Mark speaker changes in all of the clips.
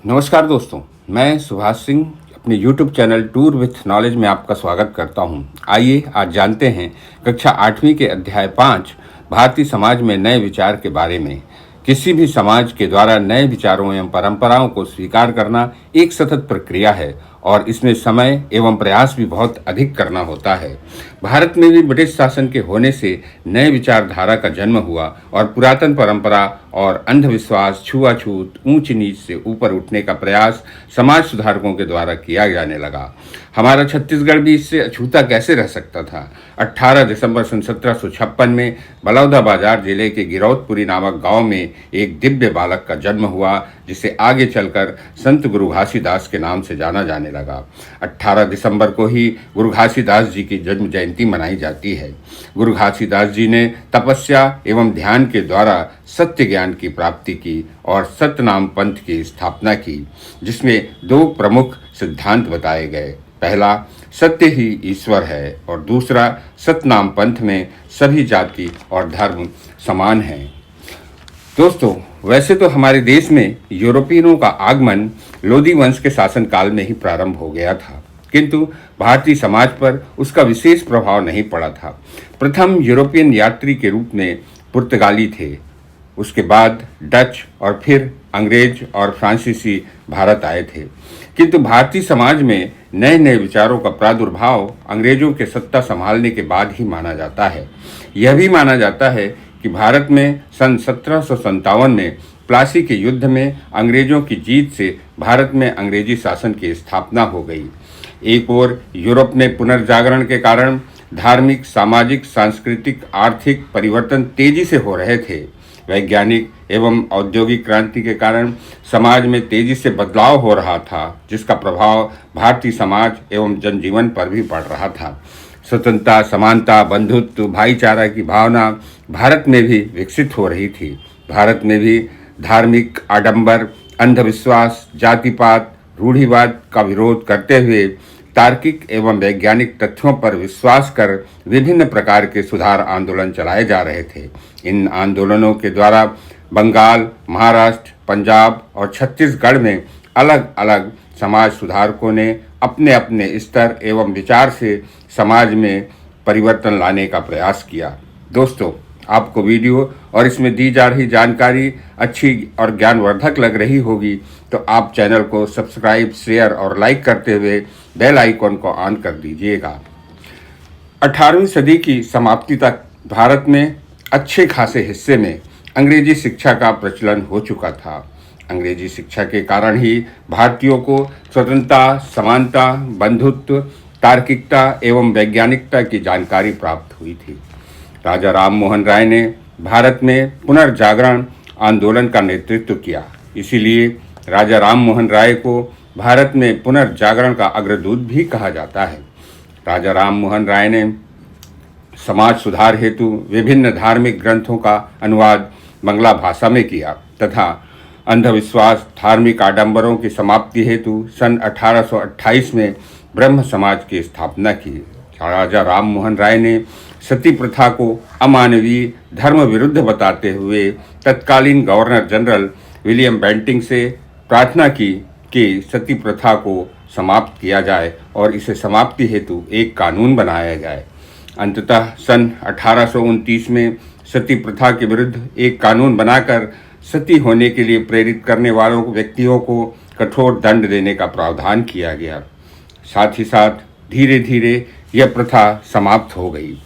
Speaker 1: नमस्कार दोस्तों, मैं सुभाष सिंह अपने YouTube channel tour with knowledge में आपका स्वागत करता हूं। आइए आज जानते हैं कक्षा 8वीं के अध्याय 5 भारतीय समाज में नए विचार के बारे में। किसी भी समाज के द्वारा नए विचारों एवं परंपराओं को स्वीकार करना एक सतत प्रक्रिया है और इसमें समय एवं प्रयास भी बहुत अधिक करना होता है। भारत में भी ब्रिटिश शासन के होने से नए विचारधारा का जन्म हुआ और पुरातन परंपरा और अंधविश्वास, छुआछूत, ऊंच नीच से ऊपर उठने का प्रयास समाज सुधारकों के द्वारा किया जाने लगा। हमारा छत्तीसगढ़ भी इससे अछूता कैसे रह सकता था। 18 दिसंबर सन 1756 में बलौदाबाजार जिले के गिरौदपुरी नामक गांव में एक दिव्य बालक का जन्म हुआ, जिसे आगे चलकर संत गुरु घासीदास के नाम से जाना जाने लगा। 18 दिसंबर को ही गुरु घासीदास जी की जन्म जयंती मनाई जाती है। गुरु घासीदास जी ने तपस्या एवं ध्यान के द्वारा सत्य ज्ञान की प्राप्ति की और सतनाम पंथ की स्थापना की, जिसमें दो प्रमुख सिद्धांत बताए गए। पहला, सत्य ही ईश्वर है और दूसरा, सतनाम पंथ में सभी जाति और धर्म समान हैं। दोस्तों, वैसे तो हमारे देश में यूरोपियनों का आगमन लोदी वंश के शासनकाल में ही प्रारंभ हो गया था, किंतु भारतीय समाज पर उसका विशेष प्रभाव नहीं पड़ा था। प्रथम यूरोपियन यात्री के रूप में पुर्तगाली थे, उसके बाद डच और फिर अंग्रेज और फ्रांसीसी भारत आए थे। किंतु भारतीय समाज में नए नए विचारों का प्रादुर्भाव अंग्रेजों के सत्ता संभालने के बाद ही माना जाता है। यह भी माना जाता है कि भारत में सन 1757 में प्लासी के युद्ध में अंग्रेजों की जीत से भारत में अंग्रेजी शासन की स्थापना हो गई। एक ओर यूरोप में पुनर्जागरण के कारण धार्मिक, सामाजिक, सांस्कृतिक, आर्थिक परिवर्तन तेजी से हो रहे थे। वैज्ञानिक एवं औद्योगिक क्रांति के कारण समाज में तेजी से बदलाव हो रहा था, जिसका प्रभाव भारतीय समाज एवं जनजीवन पर भी पड़ रहा था। स्वतंत्रता, समानता, बंधुत्व, भाईचारा की भावना भारत में भी विकसित हो रही थी। भारत में भी धार्मिक आडंबर, अंधविश्वास, जातिपात, रूढ़िवाद का विरोध करते हुए तार्किक एवं वैज्ञानिक तथ्यों पर विश्वास कर विभिन्न प्रकार के सुधार आंदोलन चलाए जा रहे थे। इन आंदोलनों के द्वारा बंगाल, महाराष्ट्र, पंजाब और छत्तीसगढ़ में अलग अलग समाज सुधारकों ने अपने अपने स्तर एवं विचार से समाज में परिवर्तन लाने का प्रयास किया। दोस्तों, आपको वीडियो और इसमें दी जा रही जानकारी अच्छी और ज्ञानवर्धक लग रही होगी तो आप चैनल को सब्सक्राइब, शेयर और लाइक करते हुए बेल आइकॉन को ऑन कर दीजिएगा। 18वीं सदी की समाप्ति तक भारत में अच्छे खासे हिस्से में अंग्रेजी शिक्षा का प्रचलन हो चुका था। अंग्रेजी शिक्षा के कारण ही भारतीयों को स्वतंत्रता, समानता, बंधुत्व, तार्किकता एवं वैज्ञानिकता की जानकारी प्राप्त हुई थी। राजा राम मोहन राय ने भारत में पुनर्जागरण आंदोलन का नेतृत्व किया। इसीलिए राजा राम मोहन राय को भारत में पुनर्जागरण का अग्रदूत भी कहा जाता है। राजा राम मोहन राय ने समाज सुधार हेतु विभिन्न धार्मिक ग्रंथों का अनुवाद बंगला भाषा में किया तथा अंधविश्वास, धार्मिक आडंबरों की समाप्ति हेतु सन 1828 में ब्रह्म समाज की स्थापना की। राजा राम मोहन राय ने सती प्रथा को अमानवीय, धर्म विरुद्ध बताते हुए तत्कालीन गवर्नर जनरल विलियम बेंटिंग से प्रार्थना की कि सती प्रथा को समाप्त किया जाए और इसे समाप्ति हेतु एक कानून बनाया जाए। अंततः सन 1829 में सती प्रथा के विरुद्ध एक कानून बनाकर सती होने के लिए प्रेरित करने वालों व्यक्तियों को कठोर दंड देने का प्रावधान किया गया। साथ ही साथ धीरे धीरे यह प्रथा समाप्त हो गई।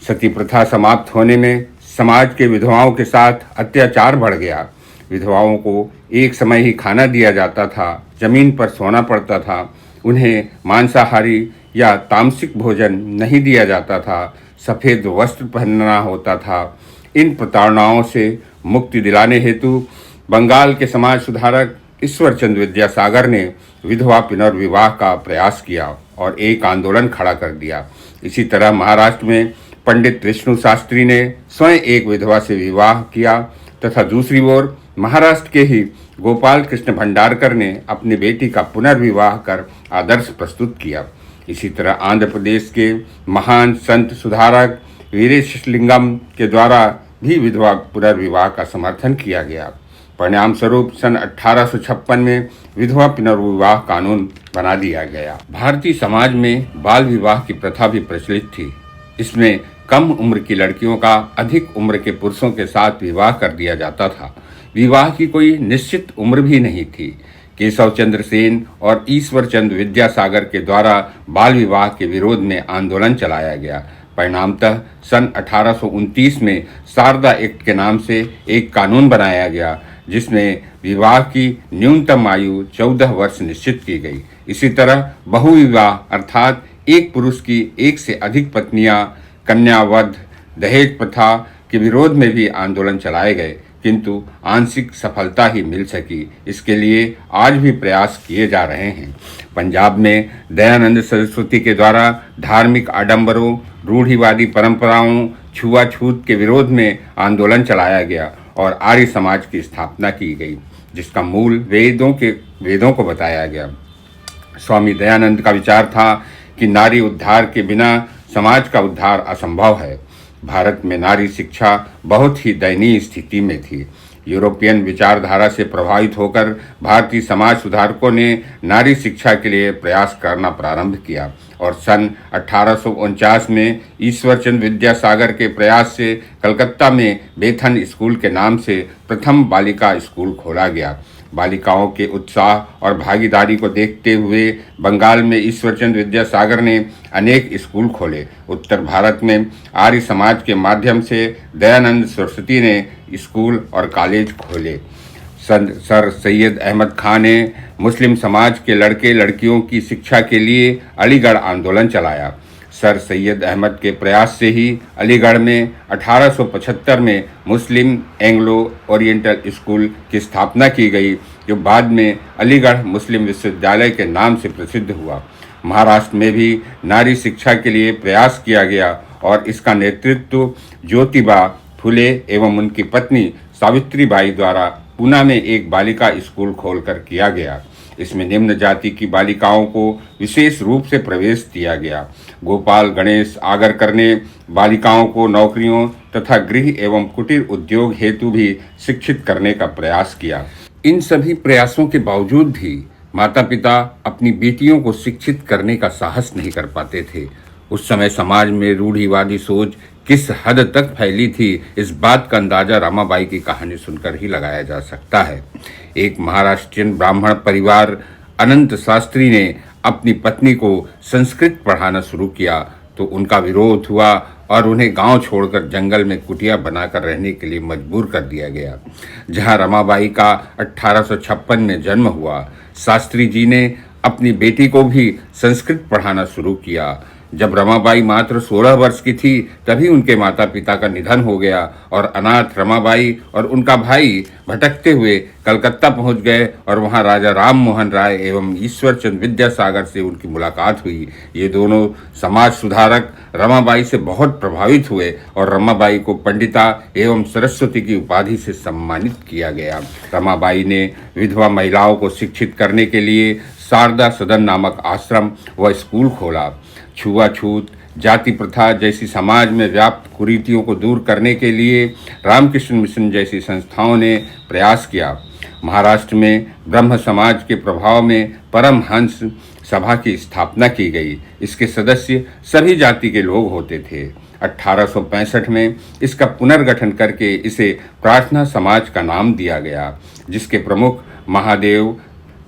Speaker 1: सती प्रथा समाप्त होने में समाज के विधवाओं के साथ अत्याचार बढ़ गया। विधवाओं को एक समय ही खाना दिया जाता था, जमीन पर सोना पड़ता था, उन्हें मांसाहारी या तामसिक भोजन नहीं दिया जाता था, सफ़ेद वस्त्र पहनना होता था। इन प्रताड़नाओं से मुक्ति दिलाने हेतु बंगाल के समाज सुधारक ईश्वर चंद्र विद्यासागर ने विधवा पुनर्विवाह का प्रयास किया और एक आंदोलन खड़ा कर दिया। इसी तरह महाराष्ट्र में पंडित विष्णु शास्त्री ने स्वयं एक विधवा से विवाह किया तथा दूसरी ओर महाराष्ट्र के ही गोपाल कृष्ण भंडारकर ने अपनी बेटी का पुनर्विवाह कर आदर्श प्रस्तुत किया। इसी तरह आंध्र प्रदेश के महान संत सुधारक वीरेशलिंगम के द्वारा भी विधवा पुनर्विवाह का समर्थन किया गया। परिणाम स्वरूप सन 1856 में विधवा पुनर्विवाह कानून बना दिया गया। भारतीय समाज में बाल विवाह की प्रथा भी प्रचलित थी। इसमें कम उम्र की लड़कियों का अधिक उम्र के पुरुषों के साथ विवाह कर दिया जाता था। विवाह की कोई निश्चित उम्र भी नहीं थी। केशव चंद्र सेन और ईश्वर चंद्र विद्यासागर के द्वारा बाल विवाह के विरोध में आंदोलन चलाया गया। परिणामतः सन 1829 में शारदा एक्ट के नाम से एक कानून बनाया गया, जिसमें विवाह की न्यूनतम आयु 14 वर्ष निश्चित की गई। इसी तरह बहुविवाह अर्थात एक पुरुष की एक से अधिक पत्नियां, कन्यावध, दहेज प्रथा के विरोध में भी आंदोलन चलाए गए, किंतु आंशिक सफलता ही मिल सकी। इसके लिए आज भी प्रयास किए जा रहे हैं। पंजाब में दयानंद सरस्वती के द्वारा धार्मिक आडंबरों, रूढ़िवादी परंपराओं, छुआछूत के विरोध में आंदोलन चलाया गया और आर्य समाज की स्थापना की गई, जिसका मूल वेदों को बताया गया। स्वामी दयानंद का विचार था कि नारी उद्धार के बिना समाज का उद्धार असंभव है। भारत में नारी शिक्षा बहुत ही दयनीय स्थिति में थी। यूरोपियन विचारधारा से प्रभावित होकर भारतीय समाज सुधारकों ने नारी शिक्षा के लिए प्रयास करना प्रारंभ किया और सन 1849 में ईश्वरचंद्र विद्यासागर के प्रयास से कलकत्ता में बेथन स्कूल के नाम से प्रथम बालिका स्कूल खोला गया। बालिकाओं के उत्साह और भागीदारी को देखते हुए बंगाल में ईश्वरचंद्र विद्यासागर ने अनेक स्कूल खोले। उत्तर भारत में आर्य समाज के माध्यम से दयानंद सरस्वती ने स्कूल और कॉलेज खोले। सर सैयद अहमद खान ने मुस्लिम समाज के लड़के लड़कियों की शिक्षा के लिए अलीगढ़ आंदोलन चलाया। सर सैयद अहमद के प्रयास से ही अलीगढ़ में 1875 में मुस्लिम एंग्लो ओरिएंटल स्कूल की स्थापना की गई, जो बाद में अलीगढ़ मुस्लिम विश्वविद्यालय के नाम से प्रसिद्ध हुआ। महाराष्ट्र में भी नारी शिक्षा के लिए प्रयास किया गया और इसका नेतृत्व ज्योतिबा फुले एवं उनकी पत्नी सावित्रीबाई द्वारा पूना में एक बालिका स्कूल खोलकर किया गया। इसमें निम्न जाति की बालिकाओं को विशेष रूप से प्रवेश दिया गया। गोपाल गणेश आगरकर ने बालिकाओं को नौकरियों तथा गृह एवं कुटीर उद्योग हेतु भी शिक्षित करने का प्रयास किया। इन सभी प्रयासों के बावजूद भी माता पिता अपनी बेटियों को शिक्षित करने का साहस नहीं कर पाते थे। उस समय समाज में रूढ़िवादी सोच किस हद तक फैली थी, इस बात का अंदाजा रमाबाई की कहानी सुनकर ही लगाया जा सकता है। एक महाराष्ट्रियन ब्राह्मण परिवार अनंत शास्त्री ने अपनी पत्नी को संस्कृत पढ़ाना शुरू किया तो उनका विरोध हुआ और उन्हें गांव छोड़कर जंगल में कुटिया बनाकर रहने के लिए मजबूर कर दिया गया। जहां रमाबाई का 1856 में जन्म हुआ, शास्त्री जी ने अपनी बेटी को भी संस्कृत पढ़ाना शुरू किया। जब रमाबाई मात्र 16 वर्ष की थी तभी उनके माता पिता का निधन हो गया और अनाथ रमाबाई और उनका भाई भटकते हुए कलकत्ता पहुंच गए और वहां राजा राम मोहन राय एवं ईश्वरचंद्र विद्यासागर से उनकी मुलाकात हुई। ये दोनों समाज सुधारक रमाबाई से बहुत प्रभावित हुए और रमाबाई को पंडिता एवं सरस्वती की उपाधि से सम्मानित किया गया। रमाबाई ने विधवा महिलाओं को शिक्षित करने के लिए शारदा सदन नामक आश्रम व स्कूल खोला। छुआछूत, जाति प्रथा जैसी समाज में व्याप्त कुरीतियों को दूर करने के लिए रामकृष्ण मिशन जैसी संस्थाओं ने प्रयास किया। महाराष्ट्र में ब्रह्म समाज के प्रभाव में परमहंस सभा की स्थापना की गई। इसके सदस्य सभी जाति के लोग होते थे। 1865 में इसका पुनर्गठन करके इसे प्रार्थना समाज का नाम दिया गया, जिसके प्रमुख महादेव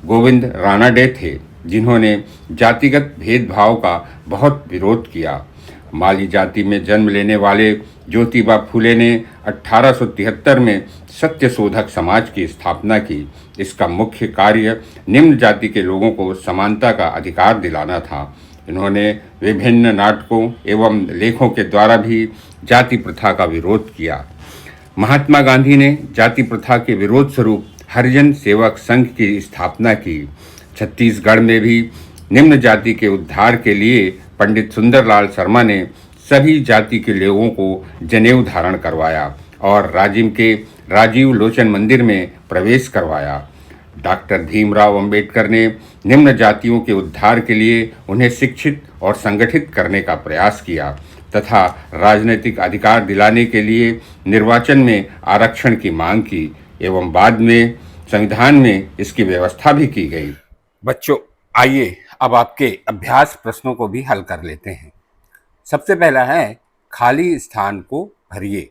Speaker 1: गोविंद रानाडे थे, जिन्होंने जातिगत भेदभाव का बहुत विरोध किया। माली जाति में जन्म लेने वाले ज्योतिबा फुले ने 1873 में सत्यशोधक समाज की स्थापना की। इसका मुख्य कार्य निम्न जाति के लोगों को समानता का अधिकार दिलाना था। इन्होंने विभिन्न नाटकों एवं लेखों के द्वारा भी जाति प्रथा का विरोध किया। महात्मा गांधी ने जाति प्रथा के विरोध स्वरूप हरिजन सेवक संघ की स्थापना की। छत्तीसगढ़ में भी निम्न जाति के उद्धार के लिए पंडित सुंदरलाल शर्मा ने सभी जाति के लोगों को जनेऊ धारण करवाया और राजिम के राजीव लोचन मंदिर में प्रवेश करवाया। डॉक्टर भीमराव अंबेडकर ने निम्न जातियों के उद्धार के लिए उन्हें शिक्षित और संगठित करने का प्रयास किया तथा राजनीतिक अधिकार दिलाने के लिए निर्वाचन में आरक्षण की मांग की। एवं बाद में संविधान में इसकी व्यवस्था भी की गई। बच्चों, आइए अब आपके अभ्यास प्रश्नों को भी हल कर लेते हैं। सबसे पहला है खाली स्थान को भरिए।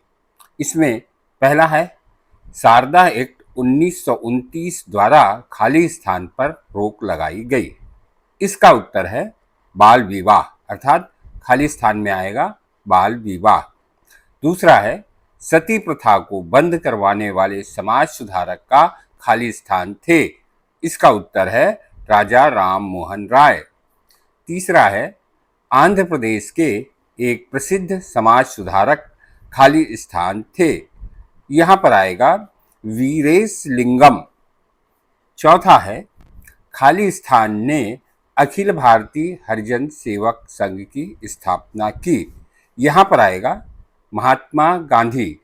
Speaker 1: इसमें पहला है शारदा एक्ट 1929 द्वारा खाली स्थान पर रोक लगाई गई। इसका उत्तर है बाल विवाह, अर्थात खाली स्थान में आएगा बाल विवाह। दूसरा है सती प्रथा को बंद करवाने वाले समाज सुधारक का खाली स्थान थे। इसका उत्तर है राजा राम मोहन राय। तीसरा है आंध्र प्रदेश के एक प्रसिद्ध समाज सुधारक खाली स्थान थे। यहाँ पर आएगा वीरेश लिंगम। चौथा है खाली स्थान ने अखिल भारतीय हरिजन सेवक संघ की स्थापना की। यहाँ पर आएगा महात्मा गांधी।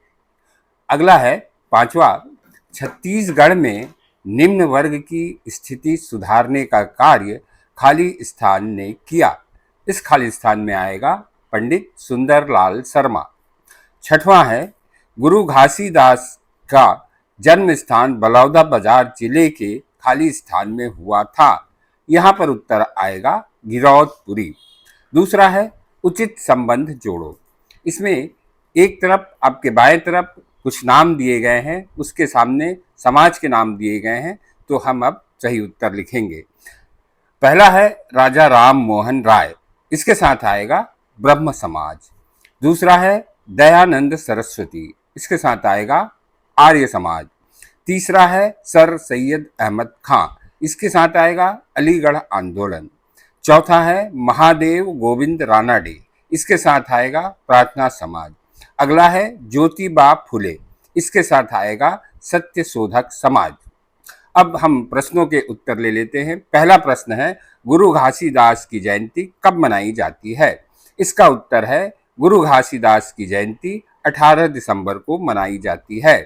Speaker 1: अगला है पांचवा, छत्तीसगढ़ में निम्न वर्ग की स्थिति सुधारने का कार्य खाली स्थान ने किया। इस खाली स्थान में आएगा पंडित सुंदरलाल शर्मा। छठवां है गुरु घासीदास का जन्म स्थान बलौदाबाजार जिले के खाली स्थान में हुआ था। यहाँ पर उत्तर आएगा गिरौदपुरी। दूसरा है उचित संबंध जोड़ो। इसमें एक तरफ आपके बाएं तरफ कुछ नाम दिए गए हैं, उसके सामने समाज के नाम दिए गए हैं, तो हम अब सही उत्तर लिखेंगे। पहला है राजा राम मोहन राय, इसके साथ आएगा ब्रह्म समाज। दूसरा है दयानंद सरस्वती, इसके साथ आएगा आर्य समाज। तीसरा है सर सैयद अहमद खां, इसके साथ आएगा अलीगढ़ आंदोलन। चौथा है महादेव गोविंद रानाडे, इसके साथ आएगा प्रार्थना समाज। अगला है ज्योतिबा फुले, इसके साथ आएगा सत्य शोधक समाज। अब हम प्रश्नों के उत्तर ले लेते हैं। पहला प्रश्न है गुरु घासीदास की जयंती कब मनाई जाती है? इसका उत्तर है गुरु घासीदास की जयंती 18 दिसंबर को मनाई जाती है।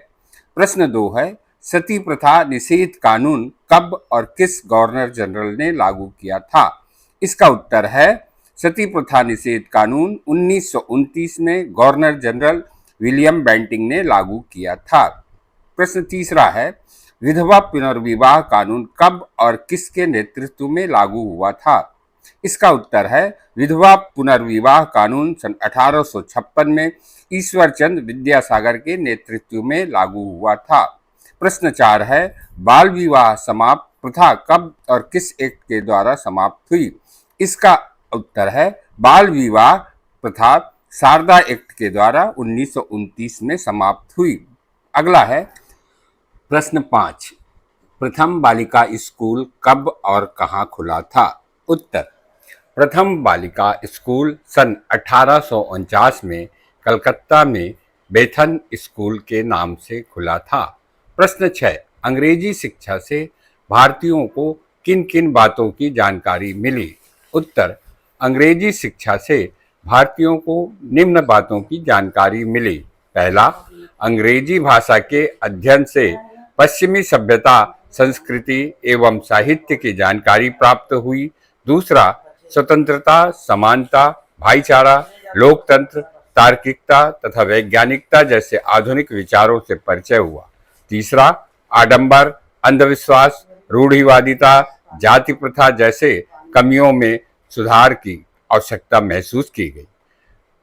Speaker 1: प्रश्न 2 है सती प्रथा निषेध कानून कब और किस गवर्नर जनरल ने लागू किया था? इसका उत्तर है सती प्रथा निषेध कानून 1929 में गवर्नर जनरल विलियम बेंटिंग ने लागू किया था। प्रश्न तीसरा है विधवा पुनर्विवाह कानून कब और किसके नेतृत्व में लागू हुआ था? इसका उत्तर है विधवा पुनर्विवाह कानून सन 1856 में ईश्वर चंद विद्यासागर के नेतृत्व में लागू हुआ था। प्रश्न 4 है बाल विवाह समाप्त प्रथा कब और किस एक्ट के द्वारा समाप्त हुई? इसका उत्तर है बाल विवाह प्रथा शारदा एक्ट के द्वारा 1929 में समाप्त हुई। अगला है प्रश्न 5, प्रथम बालिका स्कूल कब और कहाँ खुला था? उत्तर प्रथम बालिका स्कूल सन 1849 में कलकत्ता में बेथन स्कूल के नाम से खुला था। प्रश्न 6, अंग्रेजी शिक्षा से भारतीयों को किन किन बातों की जानकारी मिली? उत्तर अंग्रेजी शिक्षा से भारतीयों को निम्न बातों की जानकारी मिली। पहला, अंग्रेजी भाषा के अध्ययन से पश्चिमी सभ्यता, संस्कृति एवं साहित्य की जानकारी प्राप्त हुई। दूसरा, स्वतंत्रता, समानता, भाईचारा, लोकतंत्र, तार्किकता तथा वैज्ञानिकता जैसे आधुनिक विचारों से परिचय हुआ। तीसरा, आडंबर, अंधविश्वास, रूढ़िवादिता, जाति प्रथा जैसे कमियों में सुधार की आवश्यकता महसूस की गई।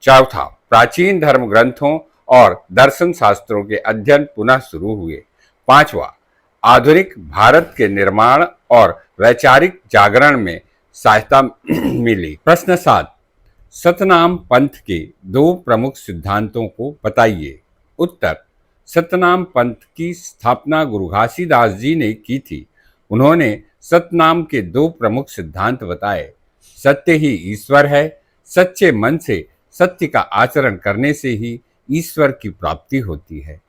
Speaker 1: चौथा, प्राचीन धर्म ग्रंथों और दर्शन शास्त्रों के अध्ययन पुनः शुरू हुए। पांचवा, आधुनिक भारत के निर्माण और वैचारिक जागरण में सहायता मिली। प्रश्न 7, सतनाम पंथ के 2 प्रमुख सिद्धांतों को बताइए। उत्तर सतनाम पंथ की स्थापना गुरु घासीदास जी ने की थी। उन्होंने सतनाम के 2 प्रमुख सिद्धांत बताए। सत्य ही ईश्वर है, सच्चे मन से सत्य का आचरण करने से ही ईश्वर की प्राप्ति होती है।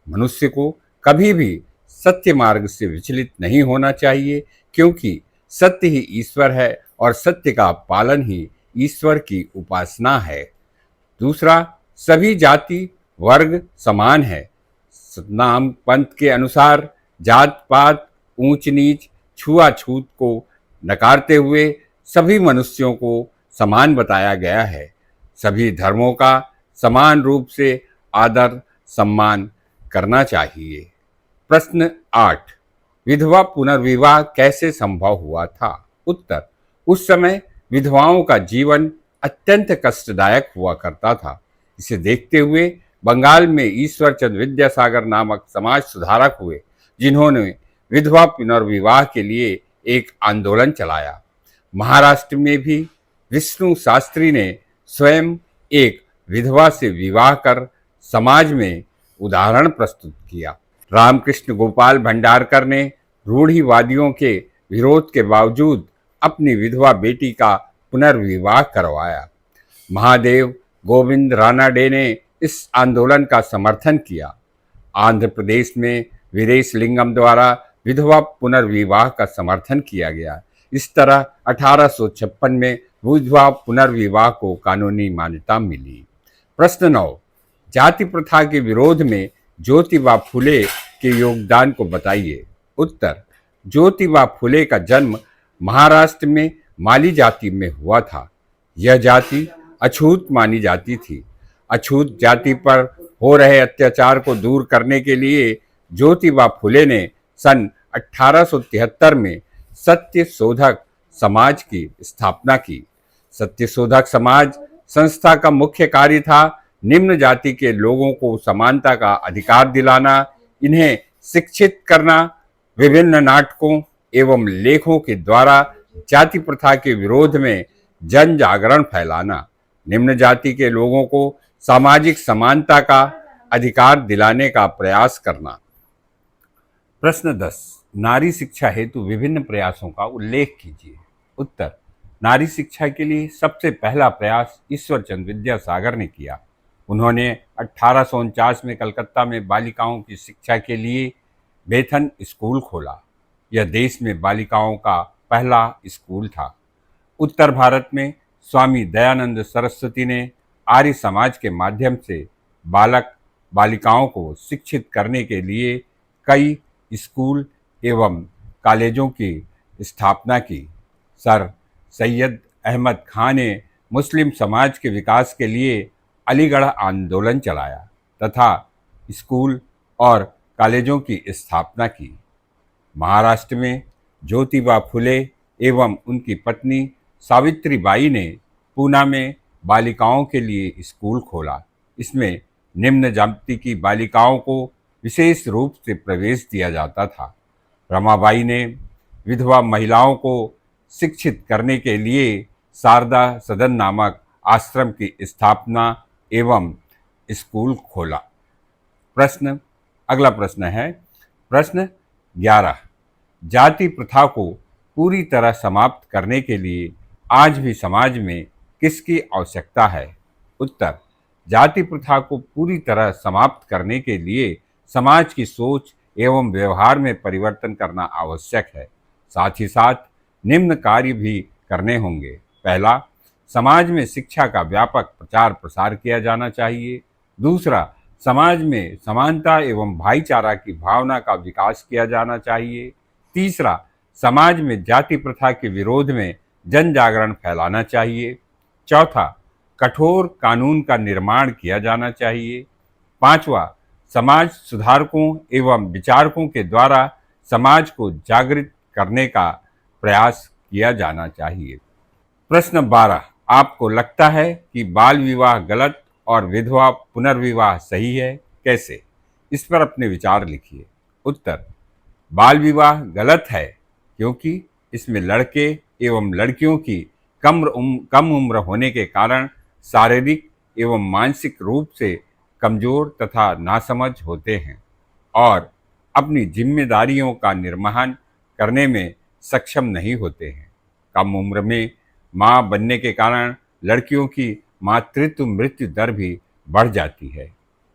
Speaker 1: मनुष्य को कभी भी सत्य मार्ग से विचलित नहीं होना चाहिए, क्योंकि सत्य ही ईश्वर है और सत्य का पालन ही ईश्वर की उपासना है। दूसरा, सभी जाति वर्ग समान है। सतनाम पंथ के अनुसार जात पात, ऊंच नीच, छुआछूत को नकारते हुए सभी मनुष्यों को समान बताया गया है। सभी धर्मों का समान रूप से आदर सम्मान करना चाहिए। प्रश्न 8, विधवा पुनर्विवाह कैसे संभव हुआ था? उत्तर, उस समय विधवाओं का जीवन अत्यंत कष्टदायक हुआ करता था। इसे देखते हुए बंगाल में ईश्वर चंद्र विद्यासागर नामक समाज सुधारक हुए, जिन्होंने विधवा पुनर्विवाह के लिए एक आंदोलन चलाया। महाराष्ट्र में भी विष्णु शास्त्री ने स्वयं एक विधवा से विवाह कर समाज में उदाहरण प्रस्तुत किया। रामकृष्ण गोपाल भंडारकर ने रूढ़िवादियों के विरोध के बावजूद अपनी विधवा बेटी का पुनर्विवाह करवाया। महादेव गोविंद रानाडे ने इस आंदोलन का समर्थन किया। आंध्र प्रदेश में वीरेशलिंगम द्वारा विधवा पुनर्विवाह का समर्थन किया गया। इस तरह 1856 में विधवा पुनर्विवाह को कानूनी मान्यता मिली। प्रश्न 9, जाति प्रथा के विरोध में ज्योतिबा फुले के योगदान को बताइए। उत्तर, ज्योतिबा फुले का जन्म महाराष्ट्र में माली जाति में हुआ था। यह जाति अछूत मानी जाती थी। अछूत जाति पर हो रहे अत्याचार को दूर करने के लिए ज्योतिबा फुले ने सन 1873 में सत्यशोधक समाज की स्थापना की। सत्यशोधक समाज संस्था का मुख्य कार्य था निम्न जाति के लोगों को समानता का अधिकार दिलाना, इन्हें शिक्षित करना, विभिन्न नाटकों एवं लेखों के द्वारा जाति प्रथा के विरोध में जन जागरण फैलाना, निम्न जाति के लोगों को सामाजिक समानता का अधिकार दिलाने का प्रयास करना। प्रश्न 10, नारी शिक्षा हेतु विभिन्न प्रयासों का उल्लेख कीजिए। उत्तर, नारी शिक्षा के लिए सबसे पहला प्रयास ईश्वर चंद्र विद्यासागर ने किया। उन्होंने 1849 में कलकत्ता में बालिकाओं की शिक्षा के लिए बेथन स्कूल खोला। यह देश में बालिकाओं का पहला स्कूल था। उत्तर भारत में स्वामी दयानंद सरस्वती ने आर्य समाज के माध्यम से बालक बालिकाओं को शिक्षित करने के लिए कई स्कूल एवं कॉलेजों की स्थापना की। सर सैयद अहमद खान ने मुस्लिम समाज के विकास के लिए अलीगढ़ आंदोलन चलाया तथा स्कूल और कॉलेजों की स्थापना की। महाराष्ट्र में ज्योतिबा फुले एवं उनकी पत्नी सावित्रीबाई ने पूना में बालिकाओं के लिए स्कूल खोला। इसमें निम्न जाति की बालिकाओं को विशेष रूप से प्रवेश दिया जाता था। रमाबाई ने विधवा महिलाओं को शिक्षित करने के लिए शारदा सदन नामक आश्रम की स्थापना एवं स्कूल खोला। अगला प्रश्न है प्रश्न 11, जाति प्रथा को पूरी तरह समाप्त करने के लिए आज भी समाज में किसकी आवश्यकता है? उत्तर, जाति प्रथा को पूरी तरह समाप्त करने के लिए समाज की सोच एवं व्यवहार में परिवर्तन करना आवश्यक है। साथ ही साथ निम्न कार्य भी करने होंगे। पहला, समाज में शिक्षा का व्यापक प्रचार प्रसार किया जाना चाहिए। दूसरा, समाज में समानता एवं भाईचारा की भावना का विकास किया जाना चाहिए। तीसरा, समाज में जाति प्रथा के विरोध में जन जागरण फैलाना चाहिए। चौथा, कठोर कानून का निर्माण किया जाना चाहिए। पांचवा, समाज सुधारकों एवं विचारकों के द्वारा समाज को जागृत करने का प्रयास किया जाना चाहिए। प्रश्न 12, आपको लगता है कि बाल विवाह गलत और विधवा पुनर्विवाह सही है, कैसे? इस पर अपने विचार लिखिए। उत्तर, बाल विवाह गलत है क्योंकि इसमें लड़के एवं लड़कियों की कम उम्र होने के कारण शारीरिक एवं मानसिक रूप से कमजोर तथा नासमझ होते हैं और अपनी जिम्मेदारियों का निर्वहन करने में सक्षम नहीं होते हैं। कम उम्र में मां बनने के कारण लड़कियों की मातृत्व मृत्यु दर भी बढ़ जाती है,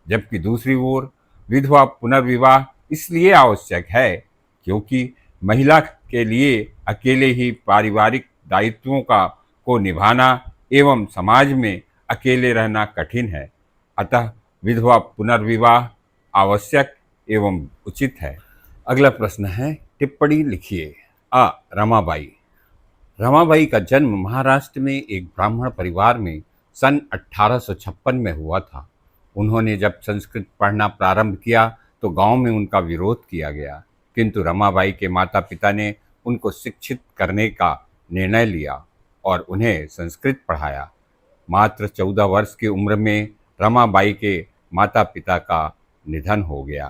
Speaker 1: जबकि दूसरी ओर विधवा पुनर्विवाह इसलिए आवश्यक है क्योंकि महिला के लिए अकेले ही पारिवारिक दायित्वों को निभाना एवं समाज में अकेले रहना कठिन है। अतः विधवा पुनर्विवाह आवश्यक एवं उचित है। अगला प्रश्न है, टिप्पणी लिखिए। रमाबाई। रमाबाई का जन्म महाराष्ट्र में एक ब्राह्मण परिवार में सन 1856 में हुआ था। उन्होंने जब संस्कृत पढ़ना प्रारंभ किया तो गांव में उनका विरोध किया गया, किंतु रमाबाई के माता पिता ने उनको शिक्षित करने का निर्णय लिया और उन्हें संस्कृत पढ़ाया। मात्र 14 वर्ष की उम्र में रमाबाई के माता पिता का निधन हो गया।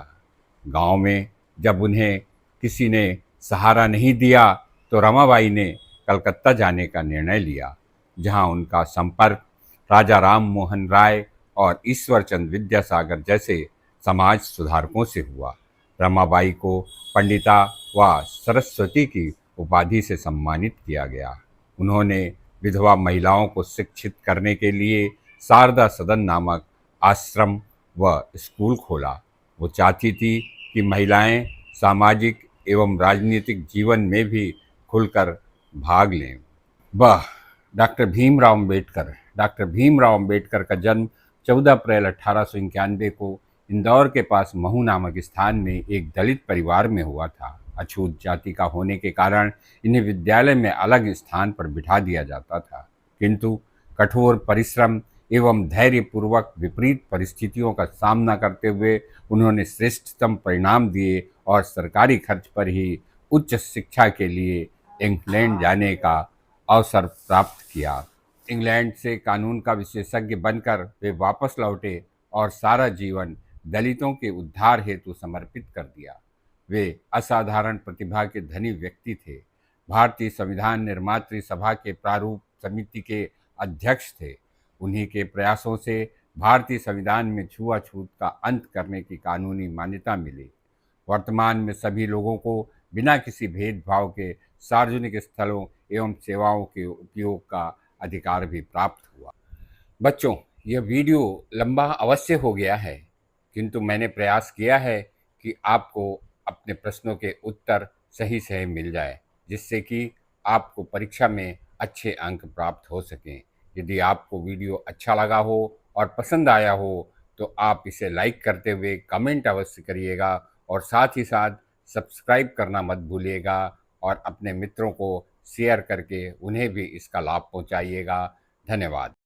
Speaker 1: गांव में जब उन्हें किसी ने सहारा नहीं दिया तो रमाबाई ने कलकत्ता जाने का निर्णय लिया, जहां उनका संपर्क राजा राम मोहन राय और ईश्वरचंद विद्यासागर जैसे समाज सुधारकों से हुआ। रमाबाई को पंडिता व सरस्वती की उपाधि से सम्मानित किया गया। उन्होंने विधवा महिलाओं को शिक्षित करने के लिए शारदा सदन नामक आश्रम व स्कूल खोला। वो चाहती थी कि महिलाएं सामाजिक एवं राजनीतिक जीवन में भी खुलकर भाग लें। वह डॉक्टर भीमराव अंबेडकर का जन्म 14 अप्रैल 1891 को इंदौर के पास महू नामक स्थान में एक दलित परिवार में हुआ था। अछूत जाति का होने के कारण इन्हें विद्यालय में अलग स्थान पर बिठा दिया जाता था, किंतु कठोर परिश्रम एवं धैर्यपूर्वक विपरीत परिस्थितियों का सामना करते हुए उन्होंने श्रेष्ठतम परिणाम दिए और सरकारी खर्च पर ही उच्च शिक्षा के लिए इंग्लैंड जाने का अवसर प्राप्त किया। इंग्लैंड से कानून का विशेषज्ञ बनकर वे वापस लौटे और सारा जीवन दलितों के उद्धार हेतु समर्पित कर दिया। वे असाधारण प्रतिभा के धनी व्यक्ति थे। भारतीय संविधान निर्मात्री सभा के प्रारूप समिति के अध्यक्ष थे। उन्हीं के प्रयासों से भारतीय संविधान में छुआछूत का अंत करने की कानूनी मान्यता मिली। वर्तमान में सभी लोगों को बिना किसी भेदभाव के सार्वजनिक स्थलों एवं सेवाओं के उपयोग का अधिकार भी प्राप्त हुआ। बच्चों, यह वीडियो लंबा अवश्य हो गया है, किंतु मैंने प्रयास किया है कि आपको अपने प्रश्नों के उत्तर सही सही मिल जाए, जिससे कि आपको परीक्षा में अच्छे अंक प्राप्त हो सकें। यदि आपको वीडियो अच्छा लगा हो और पसंद आया हो तो आप इसे लाइक करते हुए कमेंट अवश्य करिएगा और साथ ही साथ सब्सक्राइब करना मत भूलिएगा और अपने मित्रों को शेयर करके उन्हें भी इसका लाभ पहुंचाइएगा। धन्यवाद।